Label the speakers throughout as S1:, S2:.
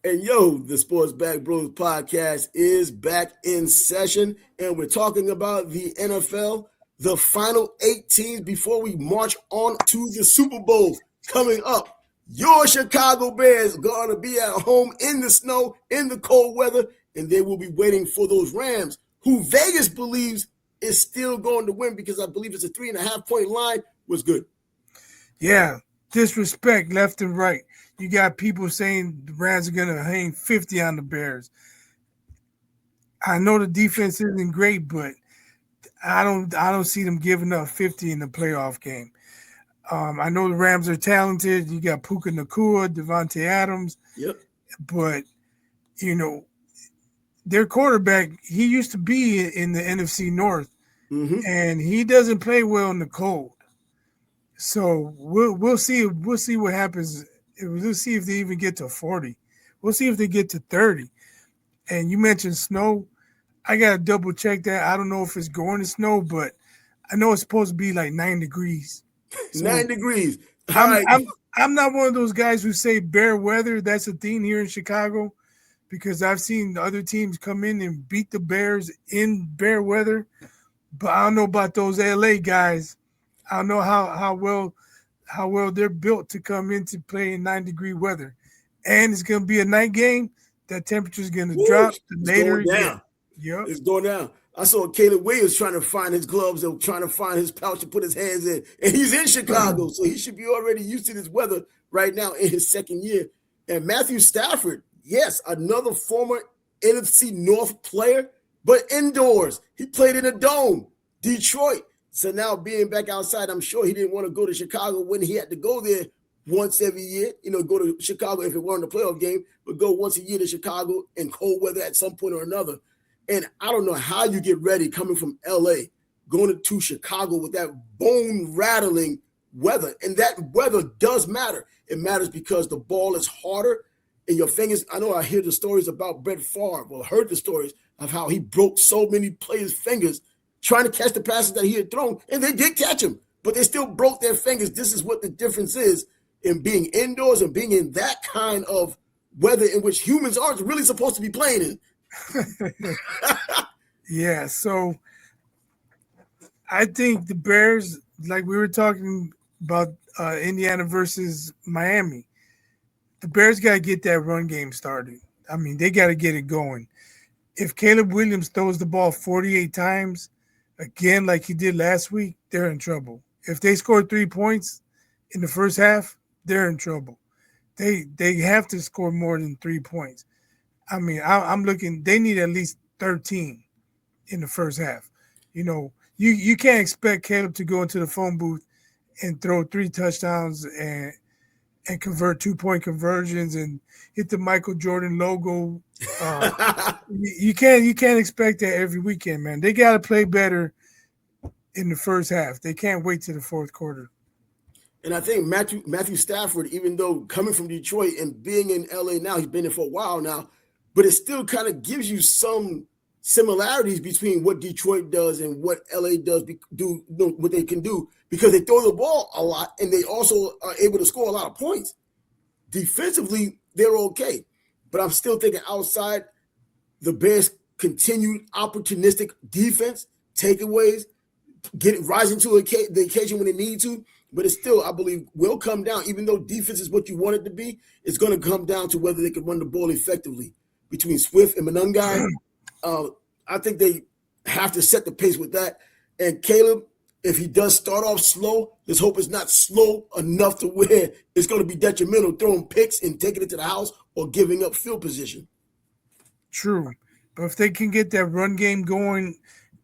S1: And yo, the Sports Back Bros podcast is back in session, and we're talking about the NFL, the final 8 teams before we march on to the Super Bowl coming up. Your Chicago Bears are going to be at home in the snow, in the cold weather, and they will be waiting for those Rams, who Vegas believes is still going to win because I believe it's a 3.5-point line. Was good.
S2: Yeah, disrespect left and right. You got people saying the Rams are going to hang 50 on the Bears. I know the defense isn't great, but I don't see them giving up 50 in the playoff game. I know the Rams are talented. You got Puka Nacua, Devonte Adams.
S1: Yep.
S2: But, their quarterback, he used to be in the NFC North, and he doesn't play well in the cold. So we'll see what happens. We'll see if they even get to 40. We'll see if they get to 30. And you mentioned snow. I gotta double check that. I don't know if it's going to snow, but I know it's supposed to be like 9 degrees.
S1: So 9 degrees.
S2: I'm not one of those guys who say bear weather. That's a thing here in Chicago, because I've seen other teams come in and beat the Bears in bear weather. But I don't know about those LA guys. I don't know how well they're built to come into play in 9-degree weather. And it's going to be a night game. That temperature is going to drop later.
S1: Down.
S2: Yep.
S1: It's going down. I saw Caleb Williams trying to find his gloves and trying to find his pouch to put his hands in. And he's in Chicago, so he should be already used to this weather right now in his second year. And Matthew Stafford, yes, another former NFC North player, but indoors. He played in a dome, Detroit. So now being back outside, I'm sure he didn't want to go to Chicago when he had to go there once every year, go to Chicago if it weren't a playoff game, but go once a year to Chicago in cold weather at some point or another. And I don't know how you get ready coming from LA, going to Chicago with that bone-rattling weather. And that weather does matter. It matters because the ball is harder in your fingers. I know I hear the stories about Brett Favre, heard the stories of how he broke so many players' fingers trying to catch the passes that he had thrown, and they did catch him, but they still broke their fingers. This is what the difference is in being indoors and being in that kind of weather in which humans aren't really supposed to be playing in.
S2: Yeah, so I think the Bears, like we were talking about Indiana versus Miami, the Bears got to get that run game started. I mean, they got to get it going. If Caleb Williams throws the ball 48 times, again, like he did last week, they're in trouble. If they score 3 points in the first half, they're in trouble. They have to score more than 3 points. I mean, I'm looking. They need at least 13 in the first half. You can't expect Caleb to go into the phone booth and throw 3 touchdowns and convert 2-point conversions and hit the Michael Jordan logo. You can't expect that every weekend, man. They got to play better in the first half. They can't wait to the fourth quarter.
S1: And I think Matthew Stafford, even though coming from Detroit and being in LA now, he's been there for a while now, but it still kind of gives you some similarities between what Detroit does and what LA does what they can do, because they throw the ball a lot and they also are able to score a lot of points. Defensively, they're okay. But I'm still thinking outside, the Bears' continued opportunistic defense, takeaways, rising to the occasion when they need to. But it still, I believe, will come down. Even though defense is what you want it to be, it's going to come down to whether they can run the ball effectively. Between Swift and Monangai, I think they have to set the pace with that. And Caleb, if he does start off slow, let's hope it's not slow enough to where it's going to be detrimental, throwing picks and taking it to the house or giving up field position.
S2: True. But if they can get that run game going,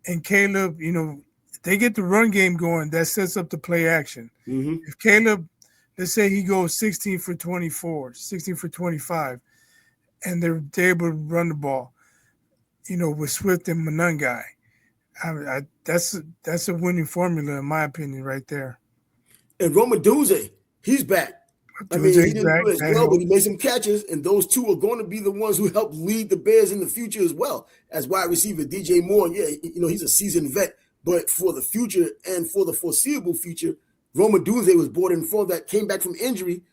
S2: and Caleb, if they get the run game going, that sets up the play action.
S1: Mm-hmm.
S2: If Caleb, let's say he goes 16 for 24, 16 for 25, and they're able to run the ball, with Swift and Monangai, that's a winning formula in my opinion right there.
S1: And Romadunze, he's back. I mean, he didn't do as well, but he made some catches, and those two are going to be the ones who help lead the Bears in the future as well. As wide receiver, DJ Moore, he's a seasoned vet, but for the future and for the foreseeable future, Romadunze was brought in for that, came back from injury,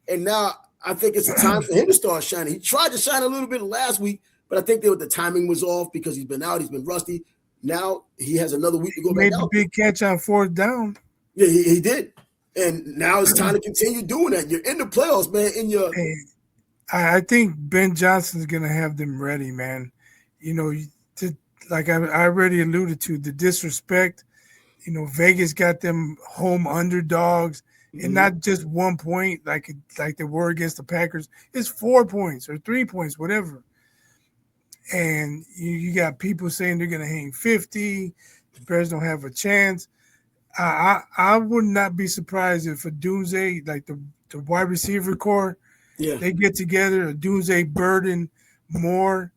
S1: and now I think it's a time for him to start shining. He tried to shine a little bit last week, but I think the timing was off because he's been out. He's been rusty. Now he has another week to go back
S2: Made the
S1: out.
S2: big catch on 4th down.
S1: Yeah, he did. And now it's time to continue doing that. You're in the playoffs, man.
S2: I think Ben Johnson's going to have them ready, man. You know, like I already alluded to, the disrespect. You know, Vegas got them home underdogs, and not just 1 point like they were against the Packers. It's 4 points or 3 points, whatever. And you got people saying they're going to hang 50. The Bears don't have a chance. I would not be surprised if a Doomsday, like the wide receiver core, they get together, a Doomsday Burden, Moore.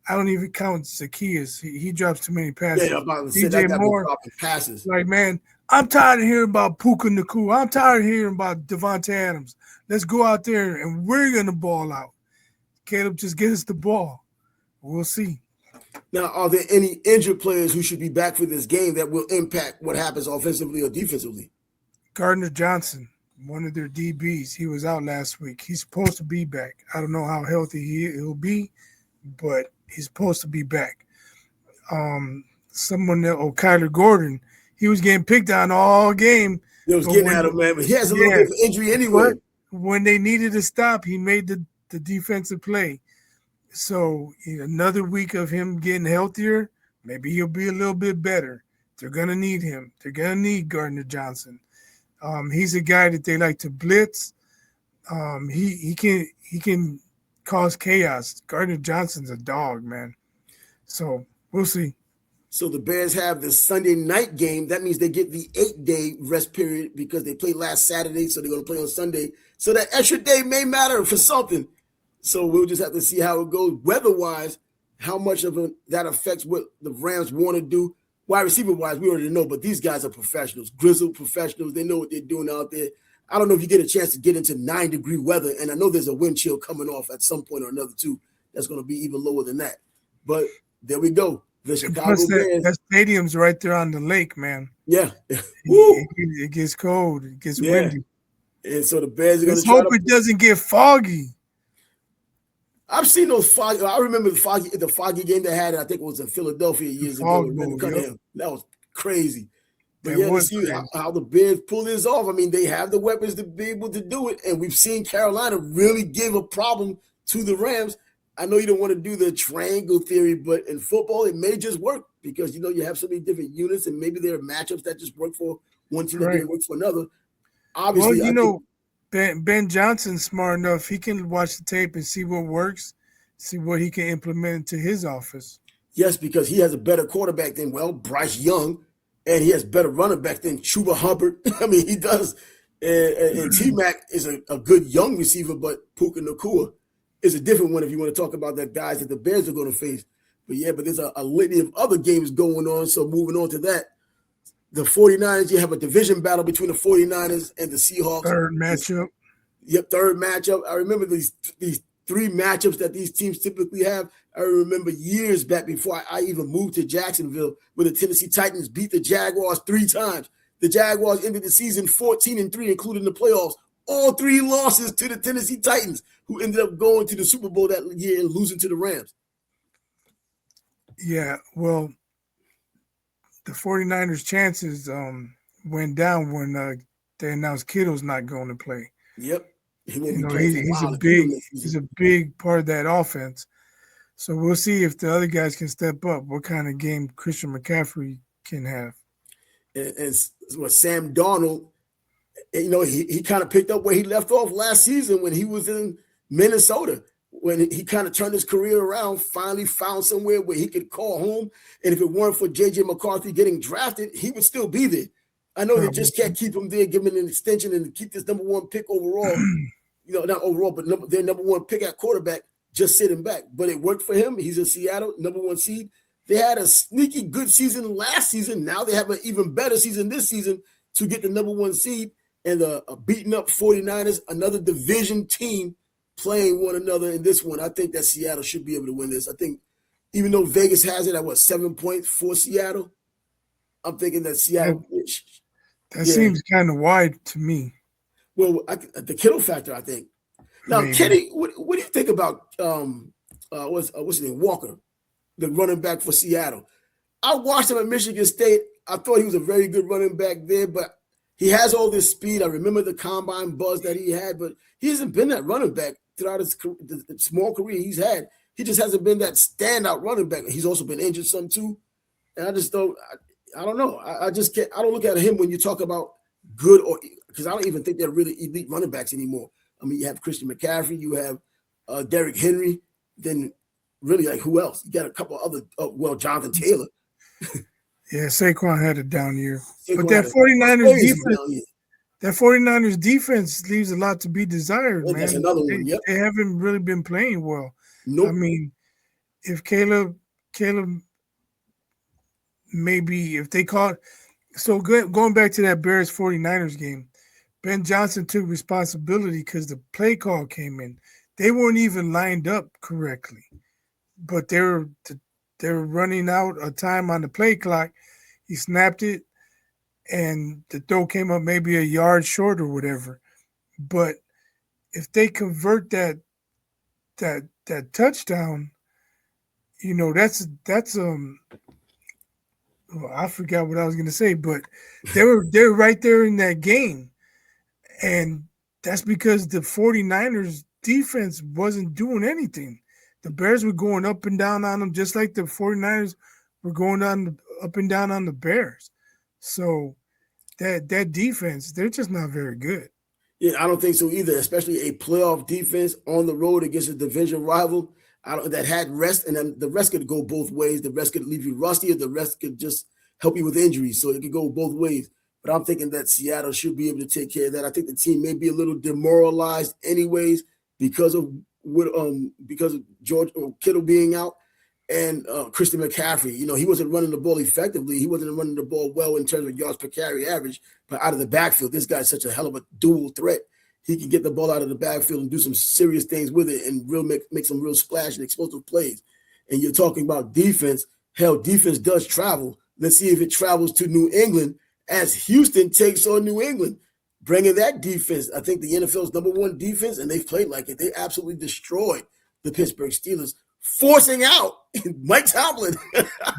S2: I don't even count Zacchaeus. He drops too many passes.
S1: Yeah, I'm about to say that guy
S2: Moore,
S1: dropping passes.
S2: Like, man, I'm tired of hearing about Puka Nacua. I'm tired of hearing about Devonte Adams. Let's go out there and we're going to ball out. Caleb, just get us the ball. We'll see.
S1: Now, are there any injured players who should be back for this game that will impact what happens offensively or defensively?
S2: Gardner Johnson, one of their DBs, he was out last week. He's supposed to be back. I don't know how healthy he'll be, but he's supposed to be back. Kyler Gordon, he was getting picked on all game.
S1: It was getting at him, man, but he has a little bit of injury anyway.
S2: When they needed to stop, he made the defensive play. So another week of him getting healthier, maybe he'll be a little bit better. They're going to need him. They're going to need Gardner Johnson. He's a guy that they like to blitz. He can cause chaos. Gardner Johnson's a dog, man. So we'll see.
S1: So the Bears have the Sunday night game. That means they get the 8-day rest period because they played last Saturday, so they're going to play on Sunday. So that extra day may matter for something. So we'll just have to see how it goes weather-wise, how much of that affects what the Rams want to do. Wide receiver-wise, we already know, but these guys are professionals, grizzled professionals. They know what they're doing out there. I don't know if you get a chance to get into 9-degree weather, and I know there's a wind chill coming off at some point or another, too. That's going to be even lower than that. But there we go. The Chicago Bears.
S2: That stadium's right there on the lake, man.
S1: Yeah.
S2: It gets cold. It gets windy.
S1: And so the Bears are going to
S2: hope it doesn't get foggy.
S1: I've seen those foggy. I remember the foggy game they had. I think it was in Philadelphia years ago. That was crazy. But to see how the Bears pull this off. I mean, they have the weapons to be able to do it, and we've seen Carolina really give a problem to the Rams. I know you don't want to do the triangle theory, but in football, it may just work because you have so many different units, and maybe there are matchups that just work for one team that didn't work for another. Obviously,
S2: Ben Johnson's smart enough. He can watch the tape and see what works, see what he can implement into his office.
S1: Yes, because he has a better quarterback than, Bryce Young, and he has better running back than Chuba Hubbard. I mean, he does. And T-Mac is a good young receiver, but Puka Nacua is a different one if you want to talk about the guys that the Bears are going to face. But there's a litany of other games going on. So moving on to that. The 49ers, you have a division battle between the 49ers and the Seahawks.
S2: Third matchup.
S1: Third matchup. I remember these three matchups that these teams typically have. I remember years back before I even moved to Jacksonville where the Tennessee Titans beat the Jaguars 3 times. The Jaguars ended the season 14-3, including the playoffs. All 3 losses to the Tennessee Titans, who ended up going to the Super Bowl that year and losing to the Rams.
S2: Yeah, well, the 49ers' chances went down when they announced Kittle's not going to play.
S1: Yep.
S2: He's a big part of that offense. So we'll see if the other guys can step up, what kind of game Christian McCaffrey can have.
S1: And Sam Darnold, he kind of picked up where he left off last season when he was in Minnesota. When he kind of turned his career around, finally found somewhere where he could call home. And if it weren't for J.J. McCarthy getting drafted, he would still be there. I know they just can't keep him there, give him an extension and keep this number 1 pick overall. Not overall, but their number 1 pick at quarterback just sitting back. But it worked for him. He's in Seattle, number 1 seed. They had a sneaky good season last season. Now they have an even better season this season to get the number 1 seed. And a beaten up 49ers, another division team, playing one another in this one. I think that Seattle should be able to win this. I think even though Vegas has it at 7 points for Seattle, I'm thinking that Seattle.
S2: That seems kind of wide to me.
S1: Well, the Kittle factor, I think. Now, Kenny, what do you think about what's his name, Walker, the running back for Seattle? I watched him at Michigan State. I thought he was a very good running back there, but he has all this speed. I remember the combine buzz that he had, but he hasn't been that running back throughout the small career he's had. He just hasn't been that standout running back. He's also been injured some too, and I just don't. I don't know. I just can't. I don't look at him when you talk about good or because I don't even think they're really elite running backs anymore. I mean, you have Christian McCaffrey, you have Derrick Henry, then really like who else? You got a couple other. Jonathan Taylor.
S2: Yeah, Saquon had a down year. But
S1: Saquon
S2: that 49ers defense leaves a lot to be desired, man.
S1: That's another one. Yep.
S2: They haven't really been playing well.
S1: Nope.
S2: I mean, if Caleb maybe if they caught so going back to that Bears 49ers game, Ben Johnson took responsibility because the play call came in. They weren't even lined up correctly, but they were running out of time on the play clock. He snapped it, and the throw came up maybe a yard short or whatever. But if they convert that touchdown, you know, that's I forgot what I was going to say, but they're right there in that game. And that's because the 49ers defense wasn't doing anything. The Bears were going up and down on them just like the 49ers were going up and down on the Bears. So that defense, they're just not very good.
S1: Yeah, I don't think so either, especially a playoff defense on the road against a division rival that had rest, and then the rest could go both ways. The rest could leave you rusty, or the rest could just help you with injuries. So it could go both ways. But I'm thinking that Seattle should be able to take care of that. I think the team may be a little demoralized anyways because of George Kittle being out and Christian McCaffrey. You know, he wasn't running the ball effectively. He wasn't running the ball well in terms of yards per carry average. But out of the backfield, this guy's such a hell of a dual threat. He can get the ball out of the backfield and do some serious things with it and make some real splash and explosive plays. And you're talking about defense. Hell, defense does travel. Let's see if it travels to New England as Houston takes on New England, bringing that defense. I think the NFL's #1 defense, and they've played like it. They absolutely destroyed the Pittsburgh Steelers, forcing out Mike Tomlin.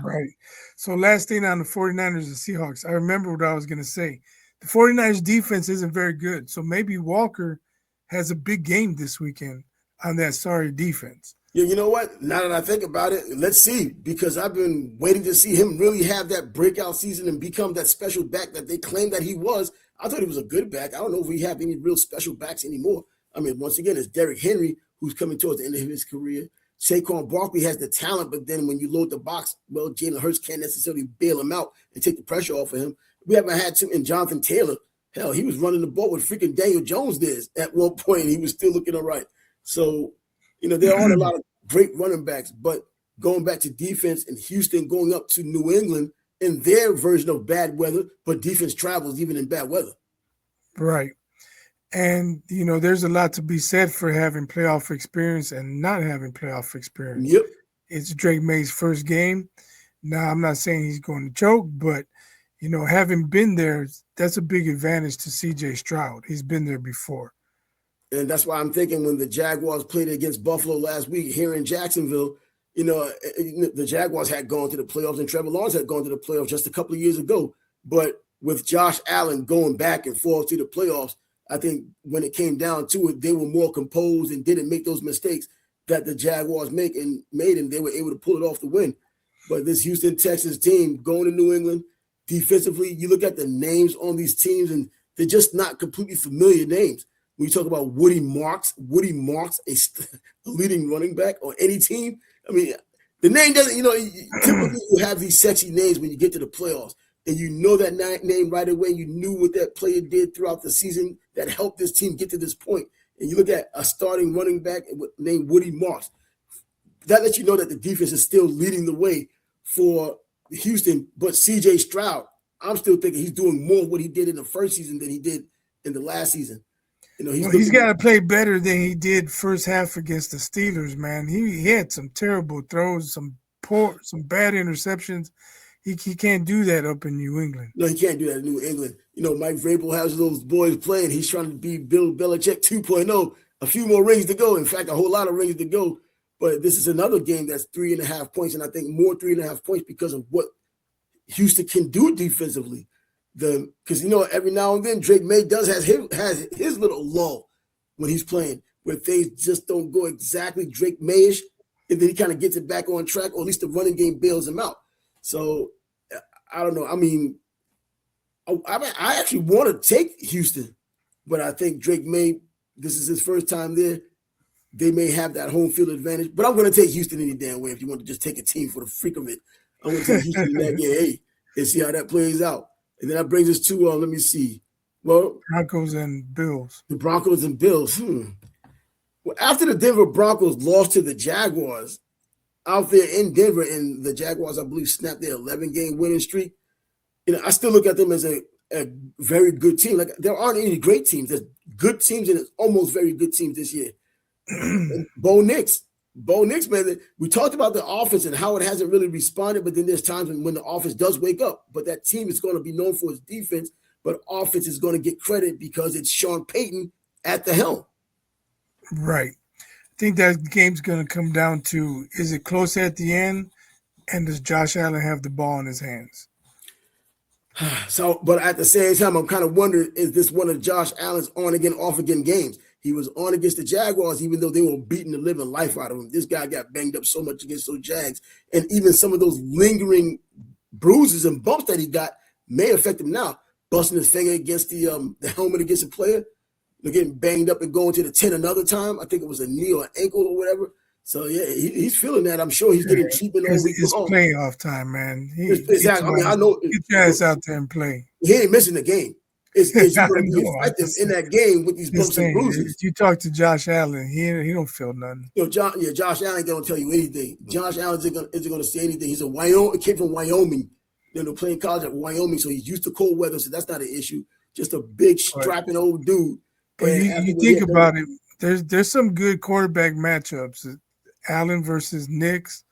S2: Right. So last thing on the 49ers and Seahawks, I remember what I was going to say. The 49ers defense isn't very good, so maybe Walker has a big game this weekend on that sorry defense.
S1: Yeah, you know what? Now that I think about it, let's see, because I've been waiting to see him really have that breakout season and become that special back that they claimed that he was. I thought he was a good back. I don't know if we have any real special backs anymore. I mean, once again, it's Derrick Henry who's coming towards the end of his career. Saquon Barkley has the talent, but then when you load the box, well, Jalen Hurts can't necessarily bail him out and take the pressure off of him. We haven't had him in Jonathan Taylor. Hell, he was running the ball with freaking Daniel Jones there at one point. He was still looking all right. So, you know, there aren't a lot of great running backs, but going back to defense and Houston going up to New England in their version of bad weather, but defense travels even in bad weather.
S2: Right. And, you know, there's a lot to be said for having playoff experience and not having playoff experience.
S1: Yep.
S2: It's Drake May's first game. Now, I'm not saying he's going to choke, but, you know, having been there, that's a big advantage to C.J. Stroud. He's been there before.
S1: And that's why I'm thinking when the Jaguars played against Buffalo last week here in Jacksonville, you know, the Jaguars had gone to the playoffs and Trevor Lawrence had gone to the playoffs just a couple of years ago. But with Josh Allen going back and forth to the playoffs, I think when it came down to it, they were more composed and didn't make those mistakes that the Jaguars made, and they were able to pull it off the win. But this Houston Texans team going to New England, defensively, you look at the names on these teams, and they're just not completely familiar names. When you talk about Woody Marks, a leading running back on any team, I mean, the name doesn't, you know, typically you have these sexy names when you get to the playoffs, and you know that name right away. You knew what that player did throughout the season that helped this team get to this point. And you look at a starting running back named Woody Marks. That lets you know that the defense is still leading the way for Houston, but C.J. Stroud, I'm still thinking he's doing more of what he did in the first season than he did in the last season. You know,
S2: he's got to play better than he did first half against the Steelers, man. He had some terrible throws, some bad interceptions. He can't do that up in New England.
S1: No, he can't do that in New England. You know, Mike Vrabel has those boys playing. He's trying to be Bill Belichick 2.0 a few more rings to go. In fact, a whole lot of rings to go. But this is another game that's 3.5 points, and I think more 3.5 points because of what Houston can do defensively. Because every now and then Drake May has his little lull when he's playing, where things just don't go exactly Drake Mayish, and then he kind of gets it back on track, or at least the running game bails him out. So I don't know. I mean, I actually want to take Houston, but I think Drake May, this is his first time there. They may have that home field advantage, but I'm going to take Houston any damn way. If you want to just take a team for the freak of it, I'm going to take Houston in that game, hey, and see how that plays out. And then that brings us to, let me see. Well,
S2: Broncos and Bills.
S1: The Broncos and Bills. Well, after the Denver Broncos lost to the Jaguars out there in Denver, and the Jaguars, I believe, snapped their 11-game winning streak, I still look at them as a very good team. Like, there aren't any great teams. There's good teams and it's almost very good teams this year. Bo Nix, man, we talked about the offense and how it hasn't really responded, but then there's times when the offense does wake up. But that team is going to be known for its defense, but offense is going to get credit because it's Sean Payton at the helm.
S2: Right. I think that game's going to come down to, is it close at the end, and does Josh Allen have the ball in his hands?
S1: So, but at the same time, I'm kind of wondering, is this one of Josh Allen's on-again, off-again games? He was on against the Jaguars, even though they were beating the living life out of him. This guy got banged up so much against those Jags. And even some of those lingering bruises and bumps that he got may affect him now. Busting his finger against the helmet against a player, getting banged up and going to the 10 another time. I think it was a knee or an ankle or whatever. So, yeah, he's feeling that. I'm sure he's getting treatment all week long.
S2: It's playoff time, man.
S1: Exactly. I mean, I know.
S2: Get your ass out there and play.
S1: He ain't missing the game. It's going to be effective in that game with these bumps and bruises.
S2: You talk to Josh Allen, he don't feel nothing.
S1: Josh Allen ain't going to tell you anything. Josh Allen isn't going to say anything. He's a kid from Wyoming. Playing college at Wyoming, so he's used to cold weather, so that's not an issue. Just a big, strapping old dude.
S2: But you think about it, there's some good quarterback matchups. Allen versus Nix,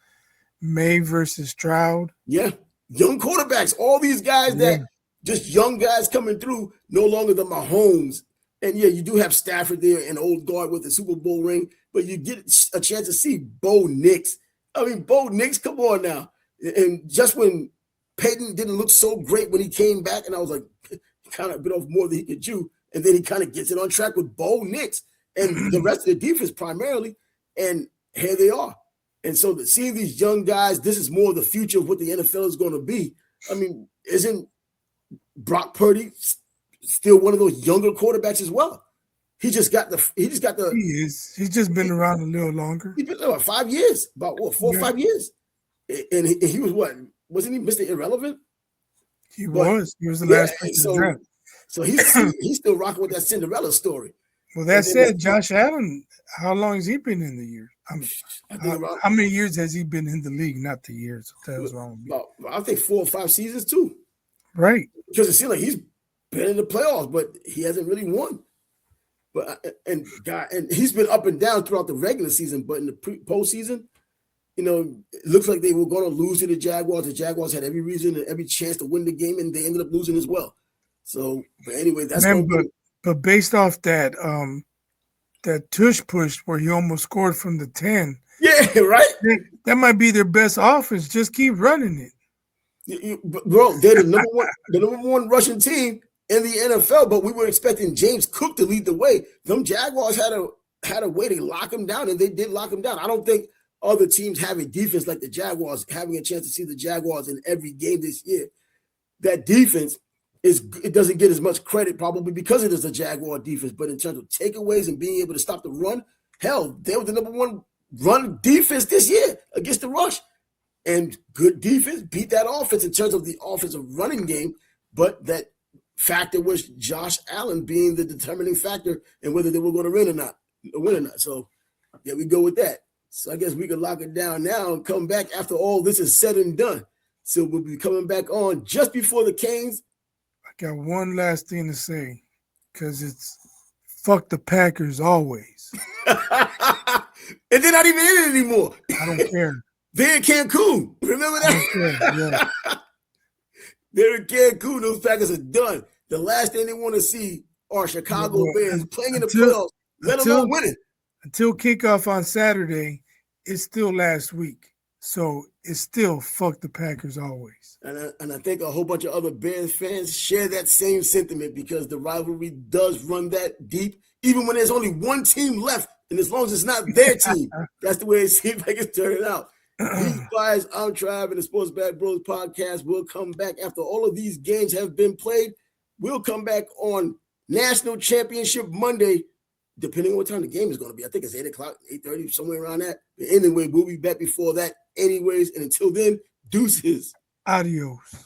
S2: May versus Stroud.
S1: Yeah, young quarterbacks. All these guys that just young guys coming through, no longer the Mahomes. And yeah, you do have Stafford there, an old guard with a Super Bowl ring, but you get a chance to see Bo Nix. I mean, Bo Nix, come on now. And just when Peyton didn't look so great when he came back, and I was like, kind of bit off more than he could chew, and then he kind of gets it on track with Bo Nix and the rest of the defense primarily, and here they are. And so seeing these young guys, this is more the future of what the NFL is going to be. I mean, isn't Brock Purdy still one of those younger quarterbacks as well? He is.
S2: He's just been around a little longer.
S1: He's been there about 5 years, about 4 or 5 years. And he was what? Wasn't he Mr. Irrelevant?
S2: He was the last pick of the draft.
S1: So he's still rocking with that Cinderella story.
S2: Well, that said, Josh Allen, how long has he been in the year? How many years has he been in the league? Not the years. That was wrong.
S1: I think 4 or 5 seasons too.
S2: Right.
S1: Because it seems like he's been in the playoffs, but he hasn't really won. But and he's been up and down throughout the regular season, but in the postseason, it looks like they were going to lose to the Jaguars. The Jaguars had every reason and every chance to win the game, and they ended up losing as well. So, but anyway, that's
S2: but based off that that tush push where he almost scored from the 10.
S1: Yeah, right.
S2: That might be their best offense. Just keep running it.
S1: Bro, they're the number one rushing team in the NFL, but we were expecting James Cook to lead the way. Them Jaguars had a way to lock him down, and they did lock him down. I don't think other teams have a defense like the Jaguars, having a chance to see the Jaguars in every game this year. That defense it doesn't get as much credit probably because it is a Jaguar defense, but in terms of takeaways and being able to stop the run, hell, they were the number one run defense this year against the rush. And good defense beat that offense in terms of the offensive running game, but that factor was Josh Allen being the determining factor in whether they were going to win or not. So there we go with that. So I guess we can lock it down now and come back after all this is said and done. So we'll be coming back on just before the Canes.
S2: I got one last thing to say, because it's fuck the Packers always.
S1: And they're not even in it anymore.
S2: I don't care.
S1: They're in Cancun. Remember that? Yeah. They're in Cancun. Those Packers are done. The last thing they want to see are Chicago Bears playing in the playoffs let alone winning.
S2: Until kickoff on Saturday, it's still last week. So it's still fuck the Packers always.
S1: And I think a whole bunch of other Bears fans share that same sentiment because the rivalry does run that deep, even when there's only one team left. And as long as it's not their team, that's the way it seems like it's turning out. These guys, I'm Trav, and the Sports Bad Bros podcast will come back after all of these games have been played. We'll come back on National Championship Monday, depending on what time the game is going to be. I think it's 8 o'clock, 8:30, somewhere around that. But anyway, we'll be back before that anyways. And until then, deuces.
S2: Adios.